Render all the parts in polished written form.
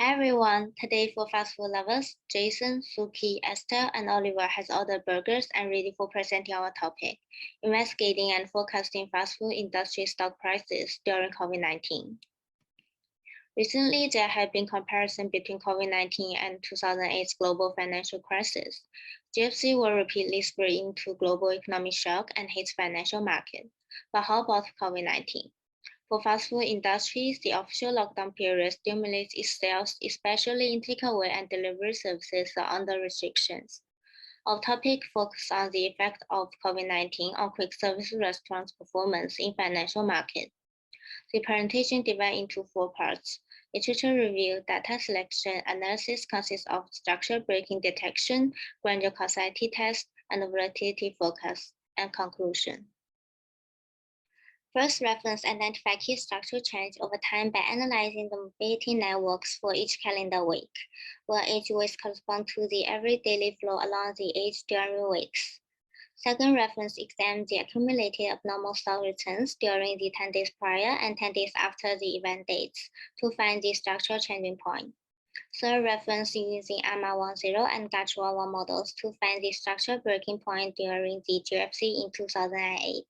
Hi everyone, today for fast food lovers, Jason, Suki, Esther, and Oliver has ordered burgers and ready for presenting our topic, investigating and forecasting fast food industry stock prices during COVID-19. Recently, there have been comparisons between COVID-19 and 2008's global financial crisis. GFC will repeatedly spread into global economic shock and hit financial market. But how about COVID-19? For fast food industries, the official lockdown period stimulates its sales, especially in takeaway and delivery services are under restrictions. Our topic focuses on the effect of COVID-19 on quick service restaurants' performance in financial market. The presentation divided into 4 parts. Literature review, data selection, analysis consists of structure breaking detection, granular causality test, and volatility forecast, and conclusion. First, reference identify key structural change over time by analyzing the mobility networks for each calendar week, where each week corresponds to the average daily flow along the age during weeks. Second, reference examine the accumulated abnormal stock returns during the 10 days prior and 10 days after the event dates to find the structural changing point. Third, reference using AMA10 and GACH11 models to find the structural breaking point during the GFC in 2008.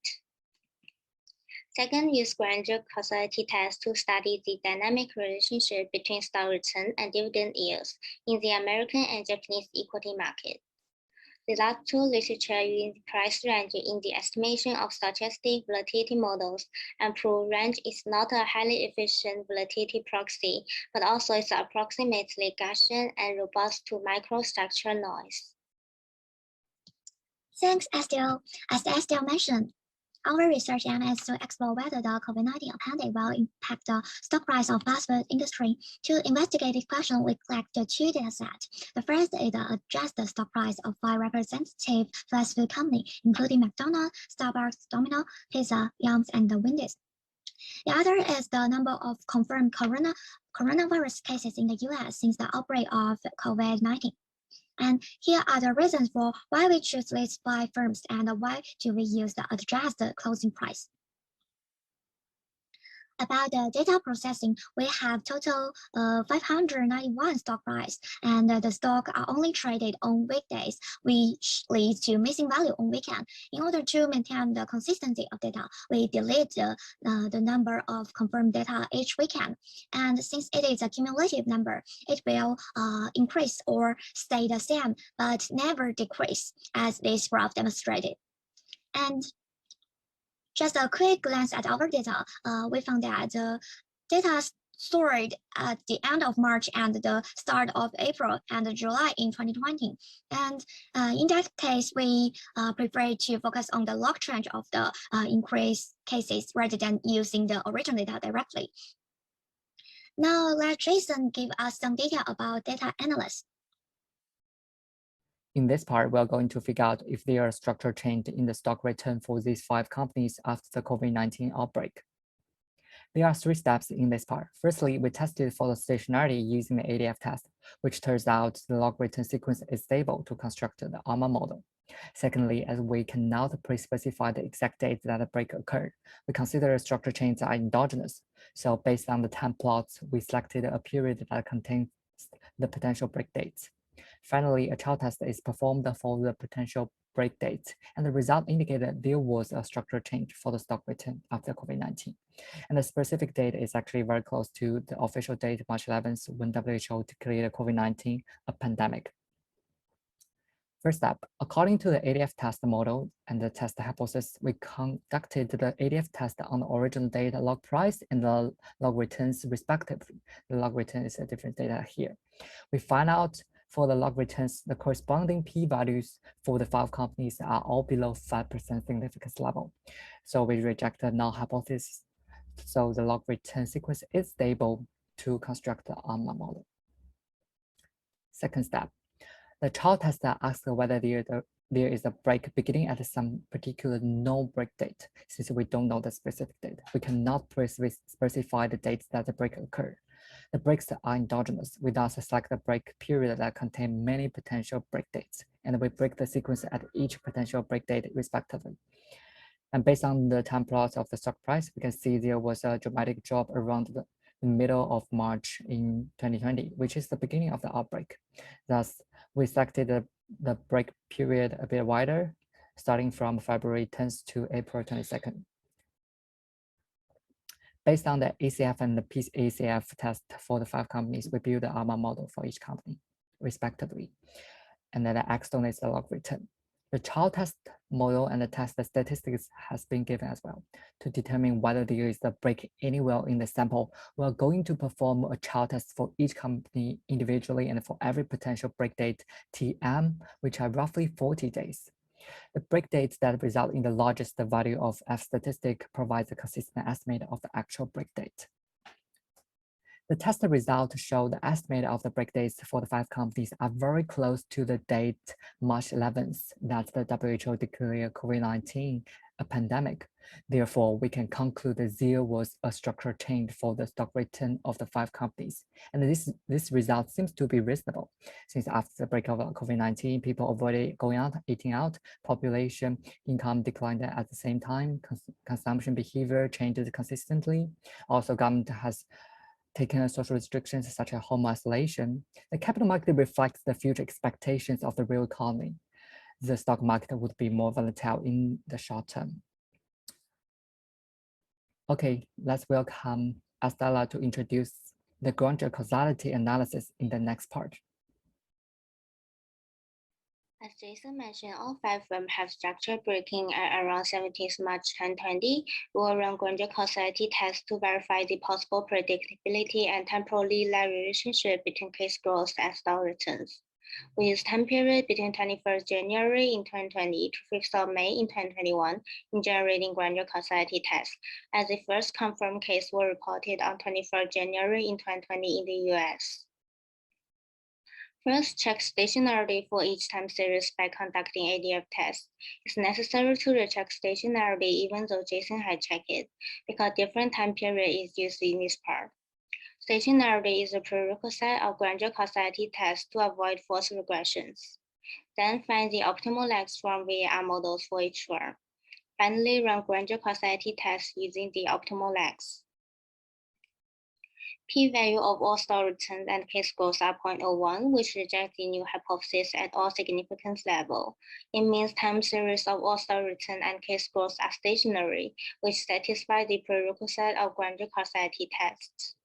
Second, use granular causality tests to study the dynamic relationship between stock return and dividend yields in the American and Japanese equity market. The last two, literature using price range in the estimation of stochastic volatility models and prove range is not a highly efficient volatility proxy, but also is approximately Gaussian and robust to microstructural noise. Thanks, Estelle. As Estelle mentioned, our research aim is to explore whether the COVID-19 pandemic will impact the stock price of fast food industry. To investigate this question, we collected 2 data sets. The first is the adjusted stock price of 5 representative fast food companies, including McDonald's, Starbucks, Domino's, Pizza, Yum, and Wendy's. The other is the number of confirmed coronavirus cases in the US since the outbreak of COVID-19. And here are the reasons for why we choose these 5 firms and why do we use the adjusted closing price. About the data processing, we have total 591 stock price, and the stock are only traded on weekdays, which leads to missing value on weekend. In order to maintain the consistency of data, we delete the number of confirmed data each weekend. And since it is a cumulative number, it will increase or stay the same, but never decrease, as this graph demonstrated. And just a quick glance at our data, we found that the data stored at the end of March and the start of April and July in 2020. And in that case, we prefer to focus on the log trend of the increased cases rather than using the original data directly. Now let Jason give us some data about data analysis. In this part, we're going to figure out if there are structural change in the stock return for these 5 companies after the COVID-19 outbreak. There are 3 steps in this part. Firstly, we tested for the stationarity using the ADF test, which turns out the log return sequence is stable to construct the AMA model. Secondly, as we cannot pre-specify the exact date that the break occurred, we consider structural changes are endogenous. So based on the time plots, we selected a period that contains the potential break dates. Finally, a child test is performed for the potential break dates, and the result indicated there was a structural change for the stock return after COVID-19. And the specific date is actually very close to the official date, March 11th, when WHO declared COVID-19 a pandemic. First step, according to the ADF test model and the test hypothesis, we conducted the ADF test on the original data log price and the log returns respectively. The log return is a different data here. We find out for the log returns, the corresponding p-values for the 5 companies are all below 5% significance level. So we reject the null hypothesis. So the log return sequence is stable to construct the AMA model. Second step, the child test asks whether there is a break beginning at some particular no break date. Since we don't know the specific date, we cannot specify the dates that the break occurred. The breaks are endogenous. We thus select a break period that contain many potential break dates, and we break the sequence at each potential break date respectively. And based on the time plots of the stock price, we can see there was a dramatic drop around in the middle of March in 2020, which is the beginning of the outbreak. Thus, we selected the break period a bit wider, starting from February 10th to April 22nd. Based on the ACF and the PACF test for the 5 companies, we built the ARMA model for each company, respectively. And then the external is the log return. The child test model and the test statistics has been given as well. To determine whether there is a break anywhere in the sample, we're going to perform a child test for each company individually and for every potential break date TM, which are roughly 40 days. The break dates that result in the largest value of F statistic provides a consistent estimate of the actual break date. The test results show the estimate of the break dates for the 5 companies are very close to the date March 11th that the WHO declared COVID-19 a pandemic. Therefore, we can conclude that there was a structural change for the stock return of the 5 companies. And this result seems to be reasonable, since after the break of COVID-19, people avoided going out, eating out, population income declined at the same time, consumption behavior changes consistently. Also, government has taken social restrictions such as home isolation. The capital market reflects the future expectations of the real economy. The stock market would be more volatile in the short term. Okay, let's welcome Estella to introduce the Granger causality analysis in the next part. As Jason mentioned, all 5 firms have structured breaking at around 17th March 2020. We will run Granger causality tests to verify the possible predictability and temporally lag relationship between case growth and stock returns. We use time period between 21st January in 2020 to 5th of May in 2021 in generating Granger causality tests, as the first confirmed case were reported on 21st January in 2020 in the US. First, check stationarity for each time series by conducting ADF tests. It's necessary to recheck stationarity even though Jason had checked it, because different time period is used in this part. Stationarity is a prerequisite of Granger causality tests to avoid false regressions. Then find the optimal lags from VAR models for each firm. Finally, run Granger causality tests using the optimal lags. P-value of all stock returns and case growth are 0.01, which rejects the new hypothesis at all significance level. It means time series of all stock return and case growth are stationary, which satisfy the prerequisite of Granger causality tests.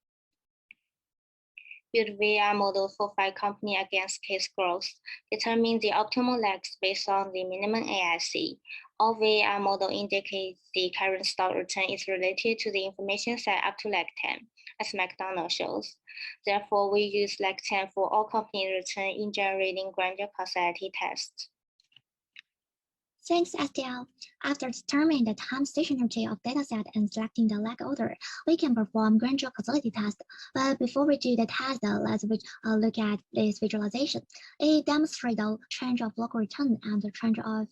Build VAR model for 5 companies against case growth. Determine the optimal lags based on the minimum AIC. All VAR model indicates the current stock return is related to the information set up to lag 10, as McDonald shows. Therefore, we use lag 10 for all company return in generating Granger causality tests. Thanks, STL. After determining the time stationarity of dataset and selecting the lag order, we can perform Granger causality test. But before we do the test, let's look at this visualization. It demonstrates the change of log return and the change of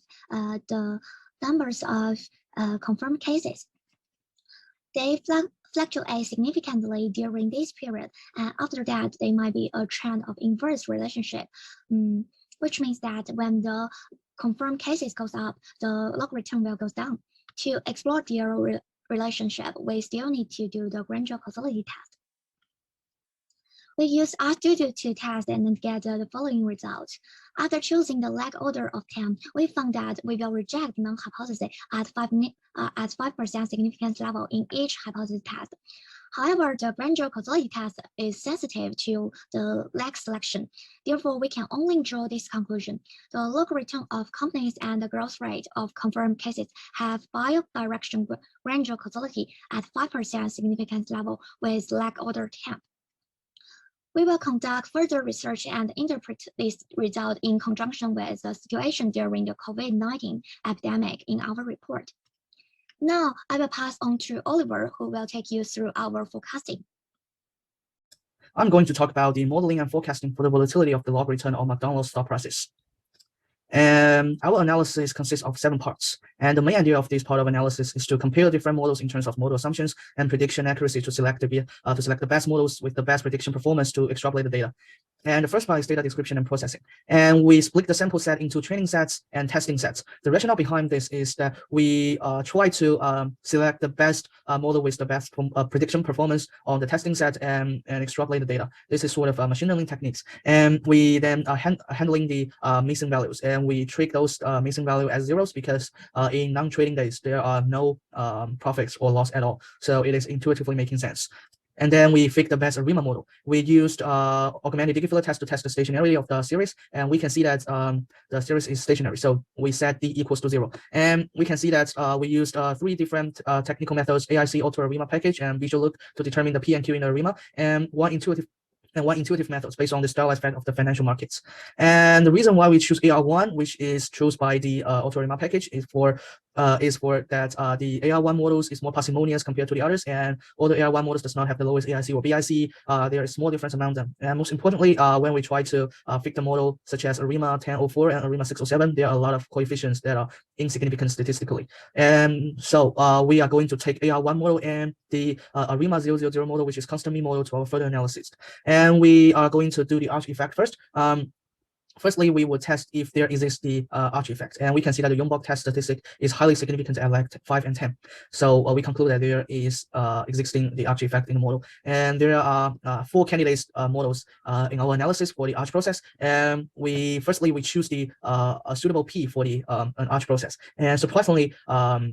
the numbers of confirmed cases. They fluctuate significantly during this period, and after that, there might be a trend of inverse relationship, which means that when the confirmed cases goes up, the log return will go down. To explore their relationship, we still need to do the Granger causality test. We use RStudio to test and get the following results. After choosing the lag order of 10, we found that we will reject non-hypothesis at 5% significance level in each hypothesis test. However, the Granger causality test is sensitive to the lag selection. Therefore, we can only draw this conclusion. The log return of companies and the growth rate of confirmed cases have bi-direction Granger causality at 5% significance level with lag order 10. We will conduct further research and interpret this result in conjunction with the situation during the COVID-19 epidemic in our report. Now, I will pass on to Oliver, who will take you through our forecasting. I'm going to talk about the modeling and forecasting for the volatility of the log return of McDonald's stock prices. Our analysis consists of 7 parts, and the main idea of this part of analysis is to compare different models in terms of model assumptions and prediction accuracy to select the best models with the best prediction performance to extrapolate the data. And the first part is data description and processing. And we split the sample set into training sets and testing sets. The rationale behind this is that we try to select the best model with the best prediction performance on the testing set and extrapolate the data. This is sort of machine learning techniques. And we then handling the missing values. And we treat those missing value as zeros because in non-trading days, there are no profits or loss at all. So it is intuitively making sense. And then we picked the best ARIMA model. We used augmented Dickey-Filler test to test the stationarity of the series, and we can see that the series is stationary. So we set D equals to 0, and we can see that we used 3 different technical methods: AIC, auto ARIMA package, and visual look to determine the P and Q in the ARIMA, and one intuitive methods based on the style aspect of the financial markets. And the reason why we choose AR1, which is chosen by the auto ARIMA package, is for that the AR1 models is more parsimonious compared to the others, and all the AR1 models does not have the lowest AIC or BIC. There is small difference among them. And most importantly, when we try to fit the model such as ARIMA 1004 and ARIMA 607, there are a lot of coefficients that are insignificant statistically. And so we are going to take AR1 model and the ARIMA 000 model, which is constant mean model, to our further analysis. And we are going to do the arch effect first. Firstly, we will test if there exists the arch effect, and we can see that the Youngberg test statistic is highly significant at like 5 and 10. So we conclude that there is existing the arch effect in the model, and there are 4 candidates models in our analysis for the arch process. And we choose the suitable P for the an arch process. And surprisingly,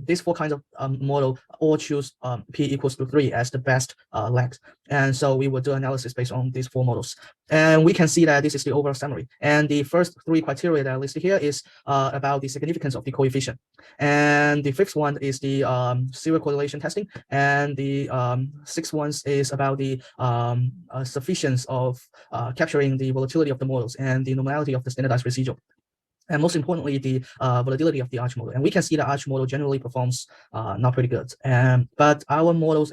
these 4 kinds of model all choose P equals to 3 as the best length. And so we will do analysis based on these 4 models. And we can see that this is the overall summary. And the first 3 criteria that I listed here is about the significance of the coefficient. And the 5th one is the serial correlation testing. And the 6th one is about the sufficiency of capturing the volatility of the models and the normality of the standardized residual. And most importantly, the volatility of the arch model. And we can see the arch model generally performs not pretty good. But our models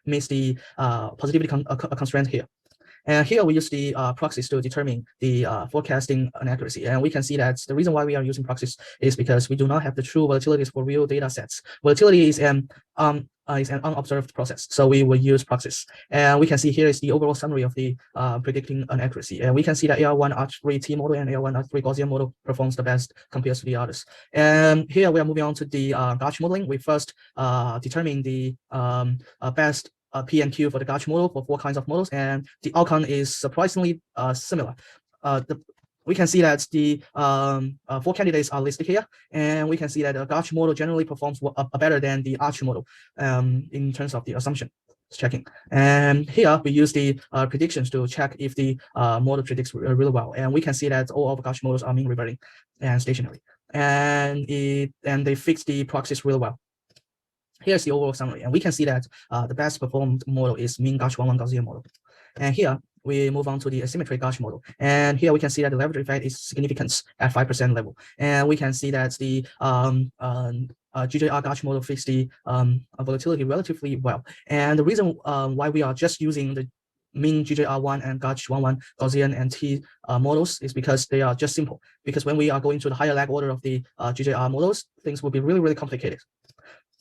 miss the positivity constraint here. And here we use the proxies to determine the forecasting accuracy. And we can see that the reason why we are using proxies is because we do not have the true volatilities for real data sets. Volatility is an unobserved process, so we will use proxies. And we can see here is the overall summary of the predicting accuracy. And we can see that AR1 Arch3 T model and AR1 Arch3 Gaussian model performs the best compared to the others. And here we are moving on to the Gauch modeling. We first determine the best P and Q for the Gauch model for 4 kinds of models, and the outcome is surprisingly similar. We can see that the 4 candidates are listed here, and we can see that the Gauch model generally performs better than the Arch model in terms of the assumption checking. And here we use the predictions to check if the model predicts really well. And we can see that all of Gauch models are mean reverting and stationary, and they fix the proxies really well. Here's the overall summary, and we can see that the best performed model is mean Gauch 1-1 Gaussian model. And here we move on to the asymmetric Gauch model, and here we can see that the leverage effect is significant at 5% level, and we can see that the GJR Gauch model fits the volatility relatively well. And the reason why we are just using the mean GJR1 and Gauch 1-1 Gaussian and T models is because they are just simple. Because when we are going to the higher lag order of the GJR models, things will be really, really complicated.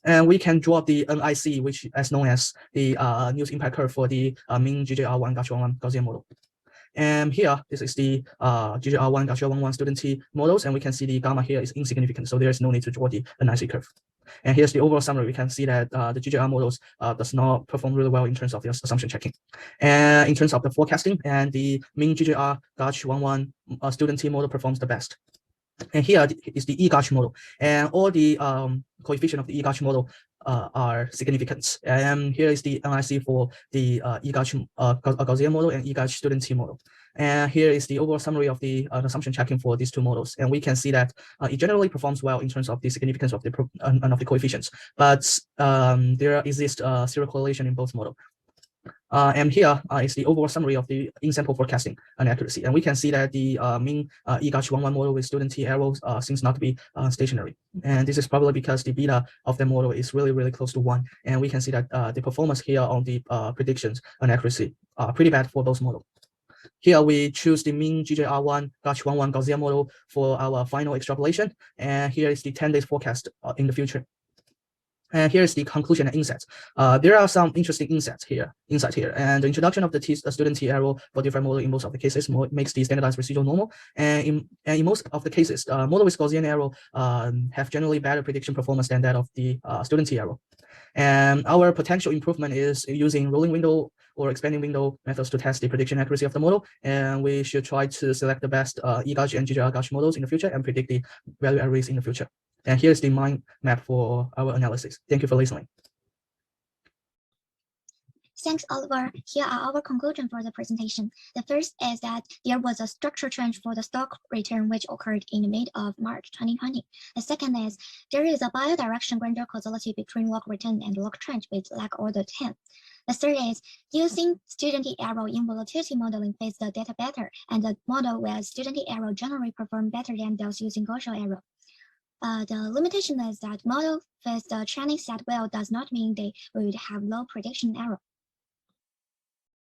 And we can draw the NIC, which is known as the news impact curve for the mean GJR1 Gauch 1-1 Gaussian model. And here, this is the GJR1 Gauch 1-1 student T models, and we can see the gamma here is insignificant, so there is no need to draw the NIC curve. And here's the overall summary. We can see that the GJR models does not perform really well in terms of the assumption checking. And in terms of the forecasting, and the mean GJR Gauch 1-1 student T model performs the best. And here is the E-Gauch model, and all the coefficient of the E-Gauch model are significant. And here is the NIC for the E-Gauch Gaussian model and E-Gauch student T model. And here is the overall summary of the assumption checking for these 2 models. And we can see that it generally performs well in terms of the significance of the coefficients, but there exists serial correlation in both models. And here is the overall summary of the in-sample forecasting and accuracy. And we can see that the mean E-Gauch 1-1 model with student T arrows seems not to be stationary. And this is probably because the beta of the model is really, really close to 1. And we can see that the performance here on the predictions and accuracy are pretty bad for both models. Here we choose the mean GJR1 Gauch 1-1 Gaussian model for our final extrapolation. And here is the 10 days forecast in the future. And here's the conclusion and insights. There are some interesting insights here. And the introduction of the student t-error for different model in most of the cases makes the standardized residual normal. And in most of the cases, model with Gaussian error have generally better prediction performance than that of the student t-error. And our potential improvement is using rolling window or expanding window methods to test the prediction accuracy of the model. And we should try to select the best e-gauge and GGR-gauge models in the future and predict the value arrays in the future. And here's the mind map for our analysis. Thank you for listening. Thanks, Oliver. Here are our conclusions for the presentation. The first is that there was a structural change for the stock return which occurred in the mid of March 2020. The second is there is a bidirectional granular causality between log return and log change with lag order 10. The third is using student error in volatility modeling fits the data better, and the model with student error generally perform better than those using Gaussian error. The limitation is that model with the training set well does not mean they would have low prediction error.